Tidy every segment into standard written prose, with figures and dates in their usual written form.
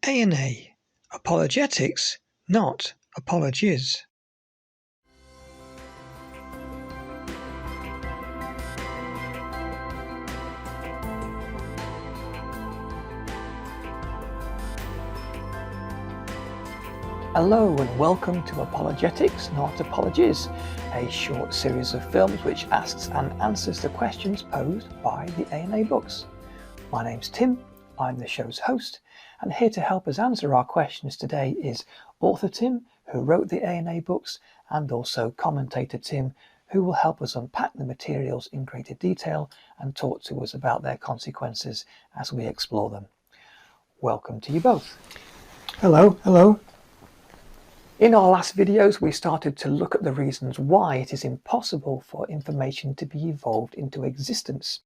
AnA, Apologetics, not apologies. Hello and welcome to Apologetics, not apologies, a short series of films which asks and answers the questions posed by the AnA books. My name's Tim, I'm the show's host, and here to help us answer our questions today is author Tim, who wrote the AnA books, and also commentator Tim, who will help us unpack the materials in greater detail and talk to us about their consequences as we explore them. Welcome to you both. Hello. In our last videos, we started to look at the reasons why it is impossible for information to be evolved into existence.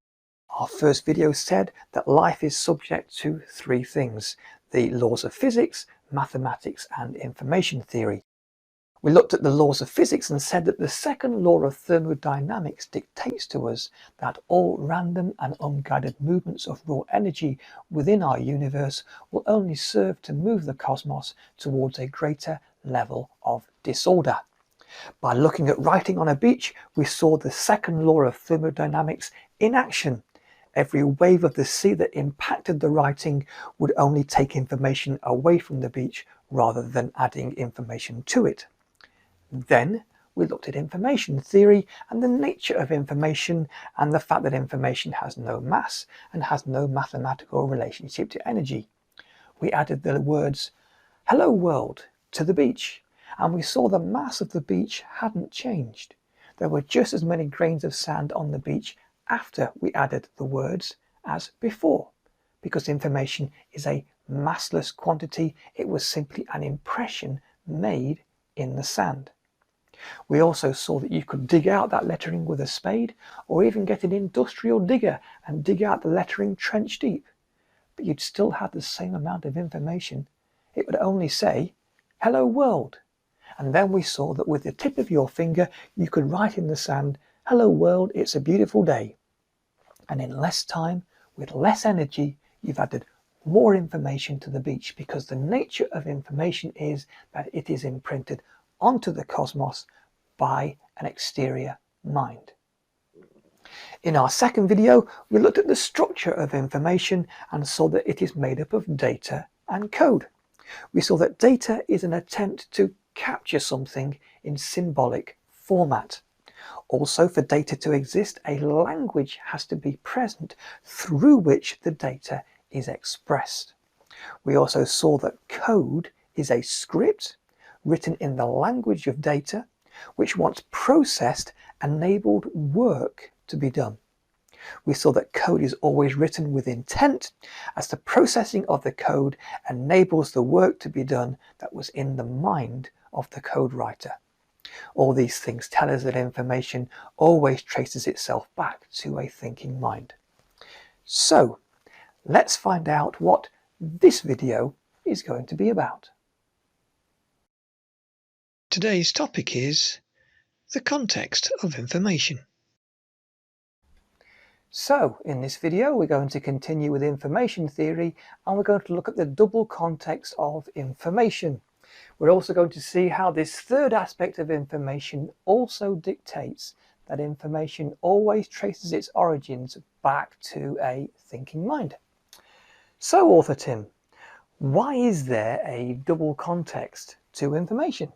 Our first video said that life is subject to three things: the laws of physics, mathematics, and information theory. We looked at the laws of physics and said that the second law of thermodynamics dictates to us that all random and unguided movements of raw energy within our universe will only serve to move the cosmos towards a greater level of disorder. By looking at writing on a beach, we saw the second law of thermodynamics in action. Every wave of the sea that impacted the writing would only take information away from the beach rather than adding information to it. Then we looked at information theory and the nature of information and the fact that information has no mass and has no mathematical relationship to energy. We added the words "Hello world" to the beach, and we saw the mass of the beach hadn't changed. There were just as many grains of sand on the beach after we added the words as before. Because information is a massless quantity, it was simply an impression made in the sand. We also saw that you could dig out that lettering with a spade, or even get an industrial digger and dig out the lettering trench deep, but you'd still have the same amount of information. It would only say "Hello world." And then we saw that with the tip of your finger you could write in the sand, "Hello world, it's a beautiful day." And in less time, with less energy, you've added more information to the beach, because the nature of information is that it is imprinted onto the cosmos by an exterior mind. In our second video, we looked at the structure of information and saw that it is made up of data and code. We saw that data is an attempt to capture something in symbolic format. Also, for data to exist, a language has to be present through which the data is expressed. We also saw that code is a script written in the language of data, which once processed enabled work to be done. We saw that code is always written with intent, as the processing of the code enables the work to be done that was in the mind of the code writer. All these things tell us that information always traces itself back to a thinking mind. So, let's find out what this video is going to be about. Today's topic is the context of information. So, in this video we're going to continue with information theory, and we're going to look at the double context of information. We're also going to see how this third aspect of information also dictates that information always traces its origins back to a thinking mind. So, author Tim, why is there a double context to information?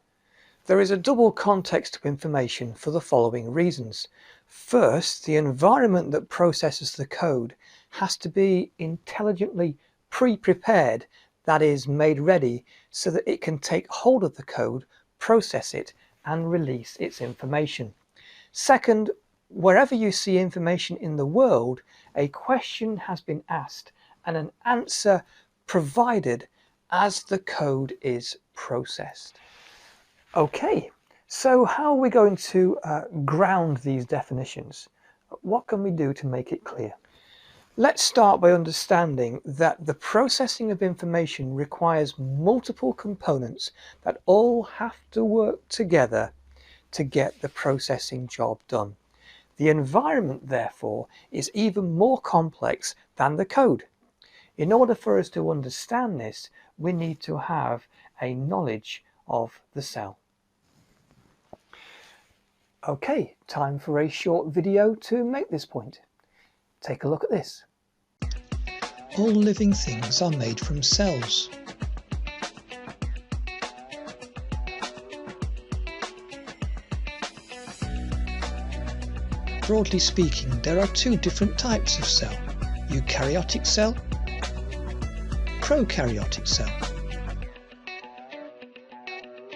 There is a double context to information for the following reasons. First, the environment that processes the code has to be intelligently pre-prepared, that is, made ready so that it can take hold of the code, process it, and release its information. Second, wherever you see information in the world, a question has been asked and an answer provided as the code is processed. Okay, so how are we going to ground these definitions? What can we do to make it clear? Let's start by understanding that the processing of information requires multiple components that all have to work together to get the processing job done. The environment, therefore, is even more complex than the code. In order for us to understand this, we need to have a knowledge of the cell. Okay, time for a short video to make this point. Take a look at this. All living things are made from cells. Broadly speaking, there are two different types of cell: eukaryotic cell, prokaryotic cell.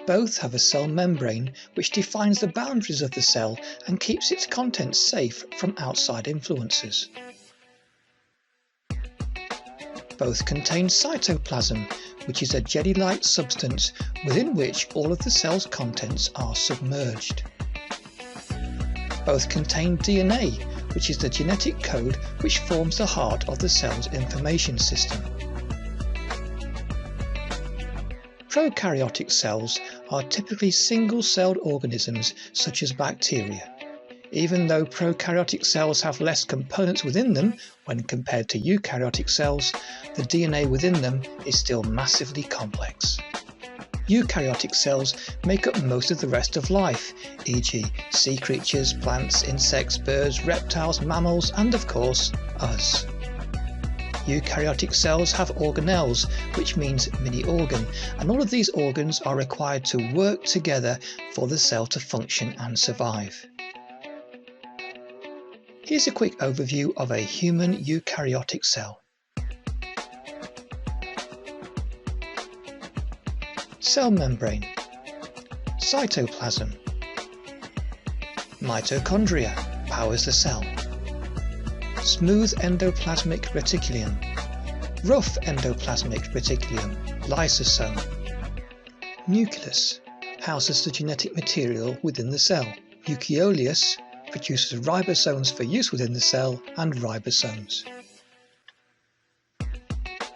Both have a cell membrane which defines the boundaries of the cell and keeps its contents safe from outside influences. Both contain cytoplasm, which is a jelly-like substance within which all of the cell's contents are submerged. Both contain DNA, which is the genetic code which forms the heart of the cell's information system. Prokaryotic cells are typically single-celled organisms such as bacteria. Even though prokaryotic cells have less components within them when compared to eukaryotic cells, the DNA within them is still massively complex. Eukaryotic cells make up most of the rest of life, e.g. sea creatures, plants, insects, birds, reptiles, mammals, and of course, us. Eukaryotic cells have organelles, which means mini-organ, and all of these organs are required to work together for the cell to function and survive. Here's a quick overview of a human eukaryotic cell. Cell membrane, cytoplasm, mitochondria powers the cell, smooth endoplasmic reticulum, rough endoplasmic reticulum, lysosome, nucleus houses the genetic material within the cell, nucleolus produces ribosomes for use within the cell, and ribosomes.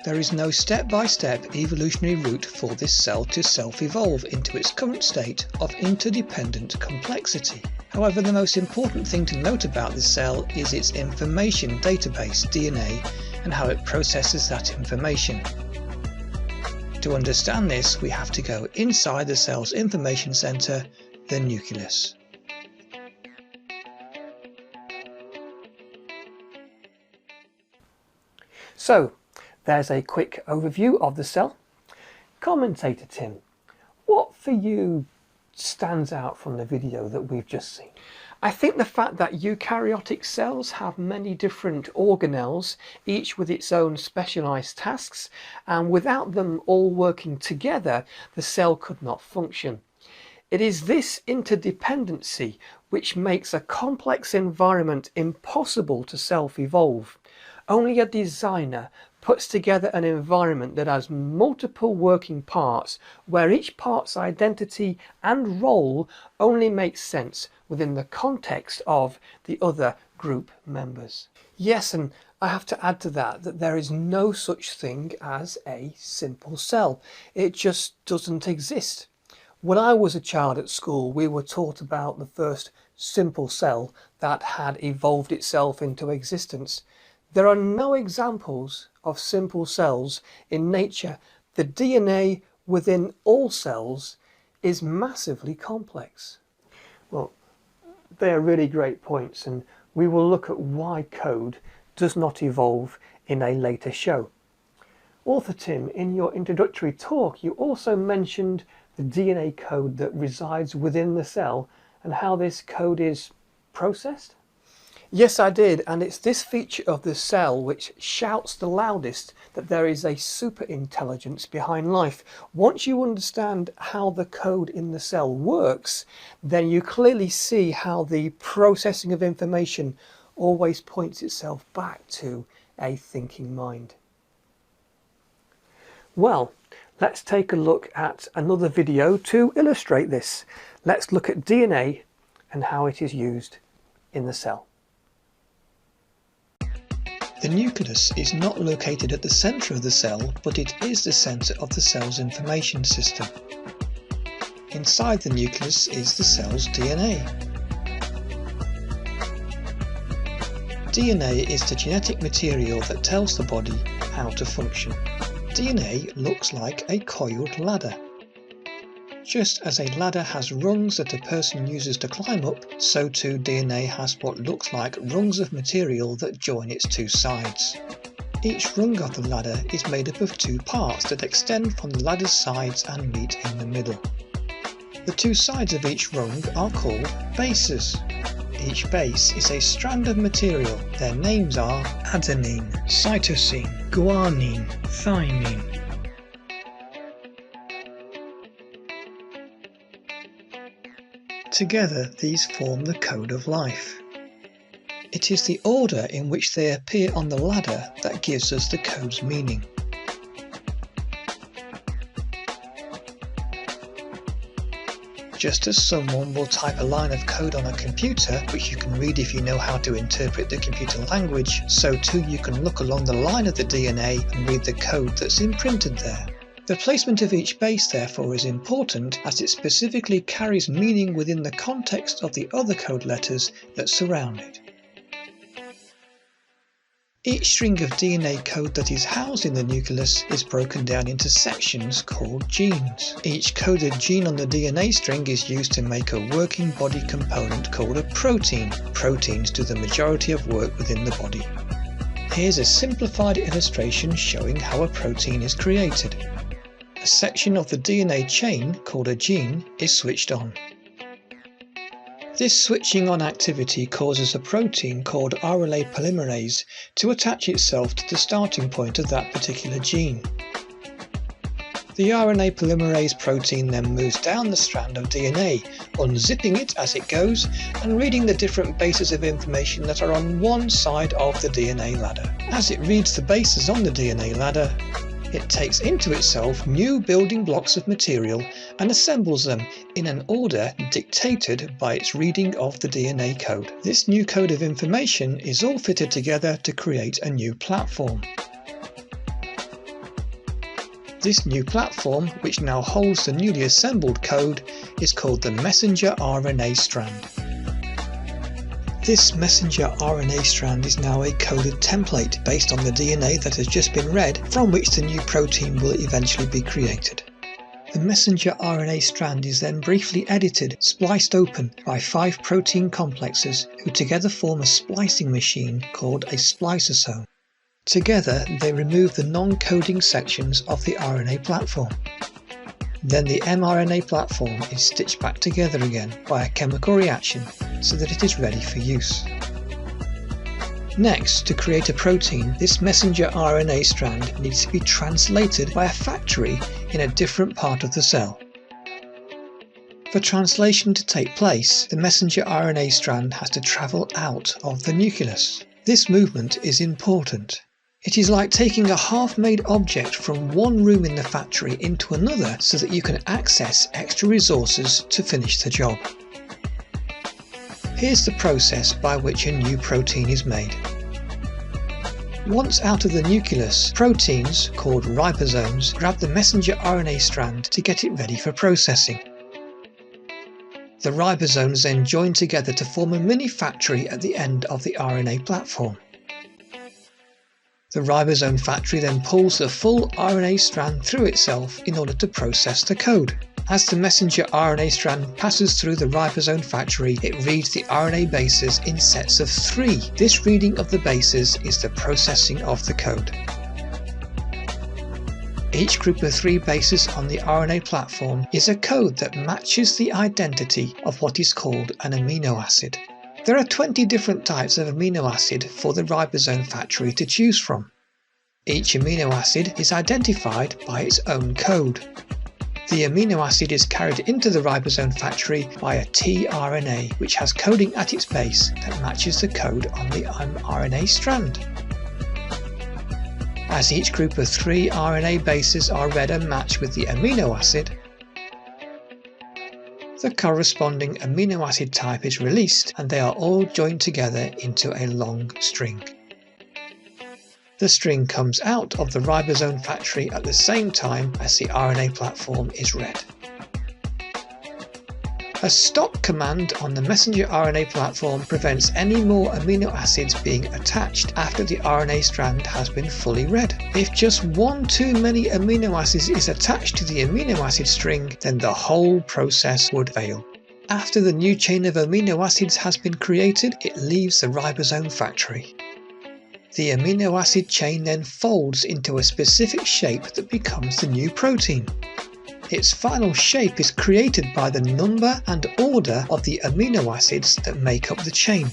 There is no step-by-step evolutionary route for this cell to self-evolve into its current state of interdependent complexity. However, the most important thing to note about this cell is its information database, DNA, and how it processes that information. To understand this, we have to go inside the cell's information center, the nucleus. So, there's a quick overview of the cell. Commentator Tim, what for you stands out from the video that we've just seen? I think the fact that eukaryotic cells have many different organelles, each with its own specialised tasks, and without them all working together, the cell could not function. It is this interdependency which makes a complex environment impossible to self-evolve. Only a designer puts together an environment that has multiple working parts, where each part's identity and role only makes sense within the context of the other group members. Yes, and I have to add to that there is no such thing as a simple cell. It just doesn't exist. When I was a child at school, we were taught about the first simple cell that had evolved itself into existence. There are no examples of simple cells in nature. The DNA within all cells is massively complex. Well, they are really great points, and we will look at why code does not evolve in a later show. Author Tim, in your introductory talk, you also mentioned the DNA code that resides within the cell and how this code is processed. Yes, I did, and it's this feature of the cell which shouts the loudest that there is a super intelligence behind life. Once you understand how the code in the cell works, then you clearly see how the processing of information always points itself back to a thinking mind. Well, let's take a look at another video to illustrate this. Let's look at DNA and how it is used in the cell. The nucleus is not located at the centre of the cell, but it is the centre of the cell's information system. Inside the nucleus is the cell's DNA. DNA is the genetic material that tells the body how to function. DNA looks like a coiled ladder. Just as a ladder has rungs that a person uses to climb up, so too DNA has what looks like rungs of material that join its two sides. Each rung of the ladder is made up of two parts that extend from the ladder's sides and meet in the middle. The two sides of each rung are called bases. Each base is a strand of material. Their names are adenine, cytosine, guanine, thymine. Together, these form the code of life. It is the order in which they appear on the ladder that gives us the code's meaning. Just as someone will type a line of code on a computer, which you can read if you know how to interpret the computer language, so too you can look along the line of the DNA and read the code that's imprinted there. The placement of each base, therefore, is important as it specifically carries meaning within the context of the other code letters that surround it. Each string of DNA code that is housed in the nucleus is broken down into sections called genes. Each coded gene on the DNA string is used to make a working body component called a protein. Proteins do the majority of work within the body. Here's a simplified illustration showing how a protein is created. A section of the DNA chain, called a gene, is switched on. This switching on activity causes a protein called RNA polymerase to attach itself to the starting point of that particular gene. The RNA polymerase protein then moves down the strand of DNA, unzipping it as it goes and reading the different bases of information that are on one side of the DNA ladder. As it reads the bases on the DNA ladder, it takes into itself new building blocks of material and assembles them in an order dictated by its reading of the DNA code. This new code of information is all fitted together to create a new platform. This new platform, which now holds the newly assembled code, is called the messenger RNA strand. This messenger RNA strand is now a coded template based on the DNA that has just been read, from which the new protein will eventually be created. The messenger RNA strand is then briefly edited, spliced open by 5 protein complexes who together form a splicing machine called a spliceosome. Together they remove the non-coding sections of the RNA platform. Then the mRNA platform is stitched back together again by a chemical reaction so that it is ready for use. Next, to create a protein, this messenger RNA strand needs to be translated by a factory in a different part of the cell. For translation to take place, the messenger RNA strand has to travel out of the nucleus. This movement is important. It is like taking a half-made object from one room in the factory into another so that you can access extra resources to finish the job. Here's the process by which a new protein is made. Once out of the nucleus, proteins, called ribosomes, grab the messenger RNA strand to get it ready for processing. The ribosomes then join together to form a mini factory at the end of the RNA platform. The ribosome factory then pulls the full RNA strand through itself in order to process the code. As the messenger RNA strand passes through the ribosome factory, it reads the RNA bases in sets of 3. This reading of the bases is the processing of the code. Each group of 3 bases on the RNA platform is a code that matches the identity of what is called an amino acid. There are 20 different types of amino acid for the ribosome factory to choose from. Each amino acid is identified by its own code. The amino acid is carried into the ribosome factory by a tRNA, which has coding at its base that matches the code on the mRNA strand. As each group of 3 RNA bases are read and matched with the amino acid, the corresponding amino acid type is released and they are all joined together into a long string. The string comes out of the ribosome factory at the same time as the RNA platform is read. A stop command on the messenger RNA platform prevents any more amino acids being attached after the RNA strand has been fully read. If just one too many amino acids is attached to the amino acid string, then the whole process would fail. After the new chain of amino acids has been created, it leaves the ribosome factory. The amino acid chain then folds into a specific shape that becomes the new protein. Its final shape is created by the number and order of the amino acids that make up the chain.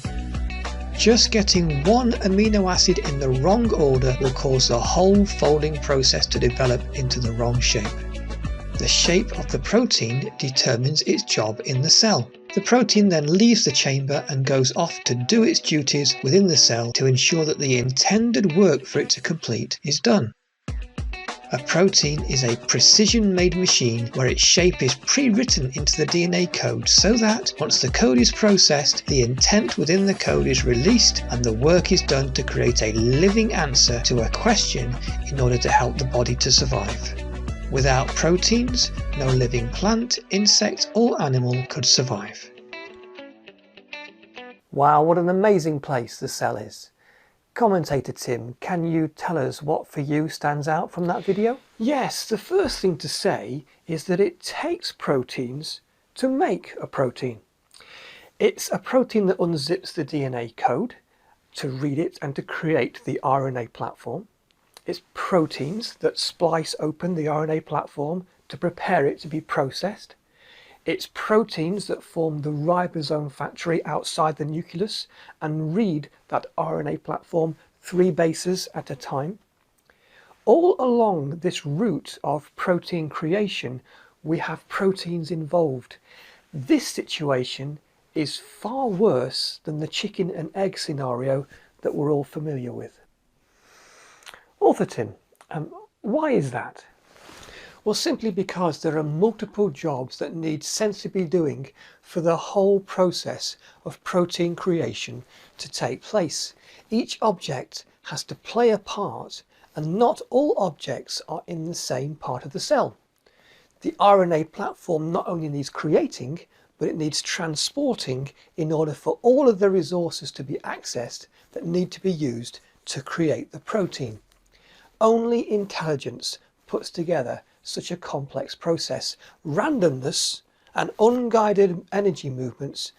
Just getting one amino acid in the wrong order will cause the whole folding process to develop into the wrong shape. The shape of the protein determines its job in the cell. The protein then leaves the chamber and goes off to do its duties within the cell to ensure that the intended work for it to complete is done. A protein is a precision-made machine where its shape is pre-written into the DNA code so that, once the code is processed, the intent within the code is released and the work is done to create a living answer to a question in order to help the body to survive. Without proteins, no living plant, insect or animal could survive. Wow, what an amazing place the cell is. Commentator Tim, can you tell us what for you stands out from that video? Yes, the first thing to say is that it takes proteins to make a protein. It's a protein that unzips the DNA code to read it and to create the RNA platform. It's proteins that splice open the RNA platform to prepare it to be processed. It's proteins that form the ribosome factory outside the nucleus and read that RNA platform 3 bases at a time. All along this route of protein creation, we have proteins involved. This situation is far worse than the chicken and egg scenario that we're all familiar with. Author Tim, why is that? Well, simply because there are multiple jobs that need sensibly doing for the whole process of protein creation to take place. Each object has to play a part, and not all objects are in the same part of the cell. The RNA platform not only needs creating, but it needs transporting in order for all of the resources to be accessed that need to be used to create the protein. Only intelligence puts together such a complex process. Randomness and unguided energy movements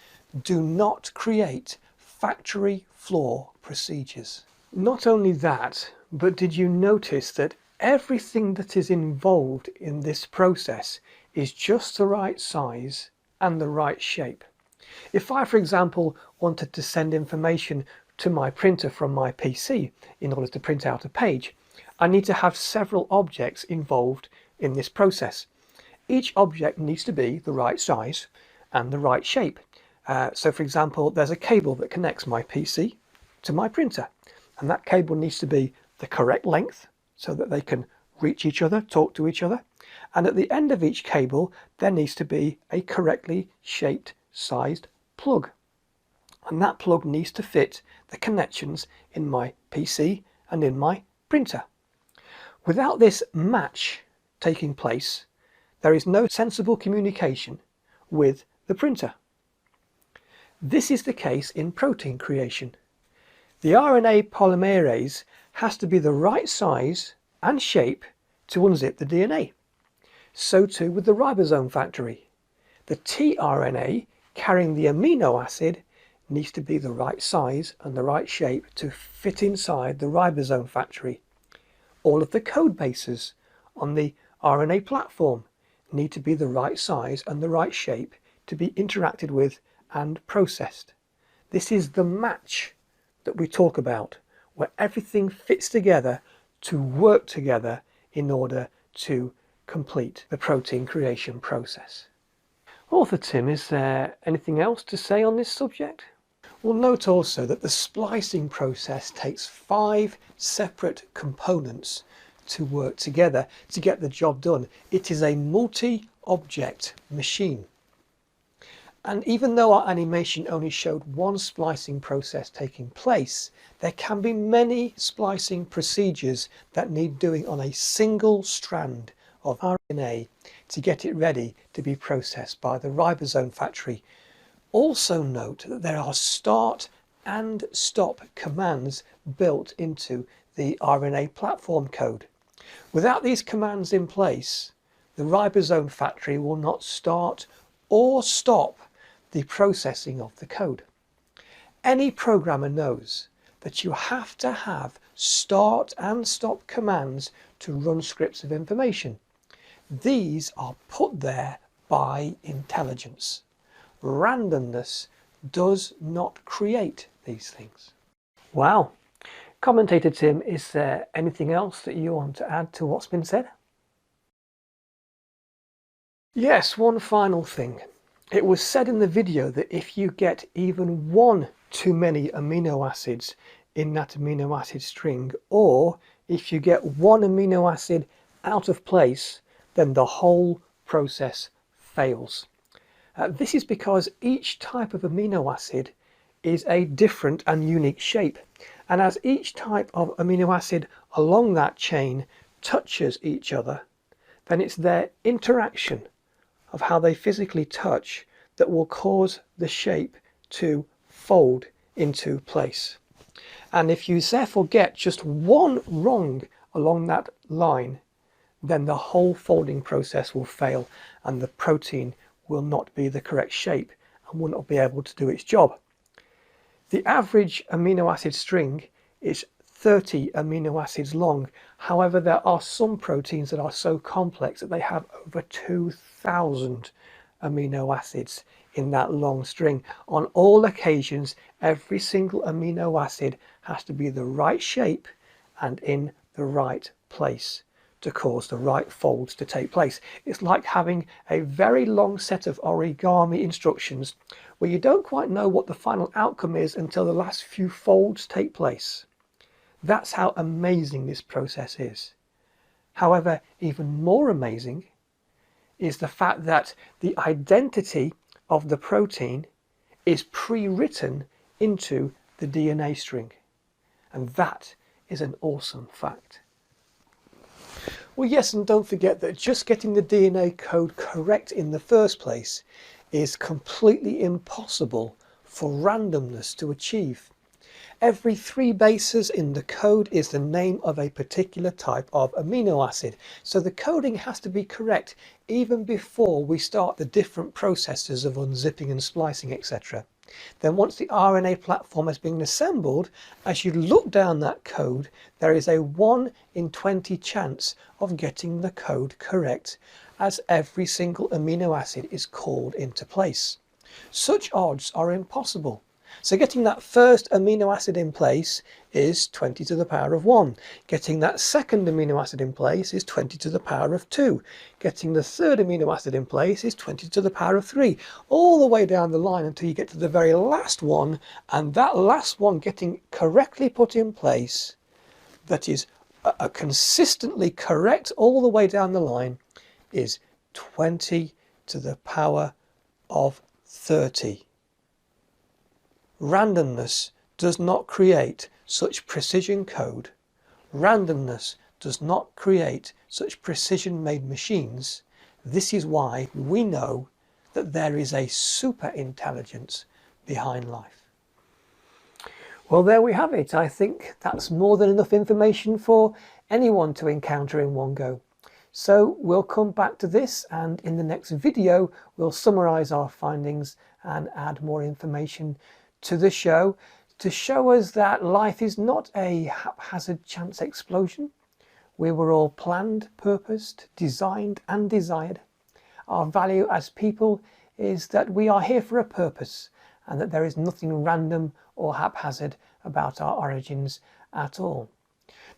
do not create factory floor procedures. Not only that, but did you notice that everything that is involved in this process is just the right size and the right shape? If I, for example, wanted to send information to my printer from my PC in order to print out a page, I need to have several objects involved in this process. Each object needs to be the right size and the right shape. So for example, there's a cable that connects my PC to my printer, and that cable needs to be the correct length so that they can reach each other, talk to each other. And at the end of each cable, there needs to be a correctly shaped, sized plug. And that plug needs to fit the connections in my PC and in my printer. Without this match taking place, there is no sensible communication with the printer. This is the case in protein creation. The RNA polymerase has to be the right size and shape to unzip the DNA. So too with the ribosome factory. The tRNA carrying the amino acid needs to be the right size and the right shape to fit inside the ribosome factory. All of the code bases on the RNA platform need to be the right size and the right shape to be interacted with and processed. This is the match that we talk about, where everything fits together to work together in order to complete the protein creation process. Author Tim, is there anything else to say on this subject? Well, note also that the splicing process takes 5 separate components to work together to get the job done. It is a multi-object machine. And even though our animation only showed one splicing process taking place, there can be many splicing procedures that need doing on a single strand of RNA to get it ready to be processed by the ribosome factory. Also note that there are start and stop commands built into the RNA platform code. Without these commands in place, the ribosome factory will not start or stop the processing of the code. Any programmer knows that you have to have start and stop commands to run scripts of information. These are put there by intelligence. Randomness does not create these things. Wow. Commentator Tim, is there anything else that you want to add to what's been said? Yes, one final thing. It was said in the video that if you get even one too many amino acids in that amino acid string, or if you get one amino acid out of place, then the whole process fails. This is because each type of amino acid is a different and unique shape. And as each type of amino acid along that chain touches each other, then it's their interaction of how they physically touch that will cause the shape to fold into place. And if you therefore get just one wrong along that line, then the whole folding process will fail and the protein will not be the correct shape and will not be able to do its job. The average amino acid string is 30 amino acids long. However, there are some proteins that are so complex that they have over 2,000 amino acids in that long string. On all occasions, every single amino acid has to be the right shape and in the right place to cause the right folds to take place. It's like having a very long set of origami instructions where you don't quite know what the final outcome is until the last few folds take place. That's how amazing this process is. However, even more amazing is the fact that the identity of the protein is pre-written into the DNA string. And that is an awesome fact. Well, yes, and don't forget that just getting the DNA code correct in the first place is completely impossible for randomness to achieve. Every 3 bases in the code is the name of a particular type of amino acid. So the coding has to be correct even before we start the different processes of unzipping and splicing, etc. Then once the RNA platform has been assembled, as you look down that code, there is a 1 in 20 chance of getting the code correct, as every single amino acid is called into place. Such odds are impossible. So getting that first amino acid in place is 20 to the power of 1. Getting that second amino acid in place is 20 to the power of 2. Getting the third amino acid in place is 20 to the power of 3. All the way down the line until you get to the very last one, and that last one getting correctly put in place, that is consistently correct all the way down the line, is 20 to the power of 30. Randomness does not create such precision code. Randomness does not create such precision-made machines. This is why we know that there is a super intelligence behind life. Well, there we have it. I think that's more than enough information for anyone to encounter in one go. So we'll come back to this, and in the next video we'll summarize our findings and add more information to the show to show us that life is not a haphazard chance explosion. We were all planned, purposed, designed and desired. Our value as people is that we are here for a purpose and that there is nothing random or haphazard about our origins at all.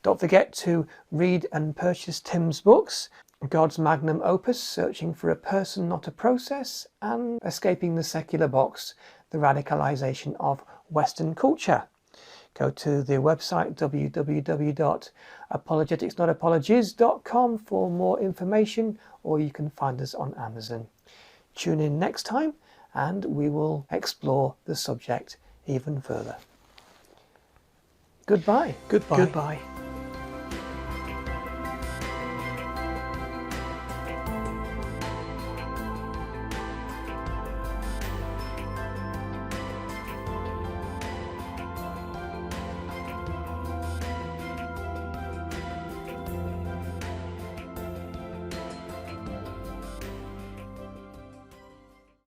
Don't forget to read and purchase Tim's books, God's Magnum Opus, Searching for a Person Not a Process, and Escaping the Secular Box, The Radicalization of Western Culture. Go to the website www.apologeticsnotapologies.com for more information, or you can find us on Amazon. Tune in next time and we will explore the subject even further. Goodbye. Goodbye. Goodbye.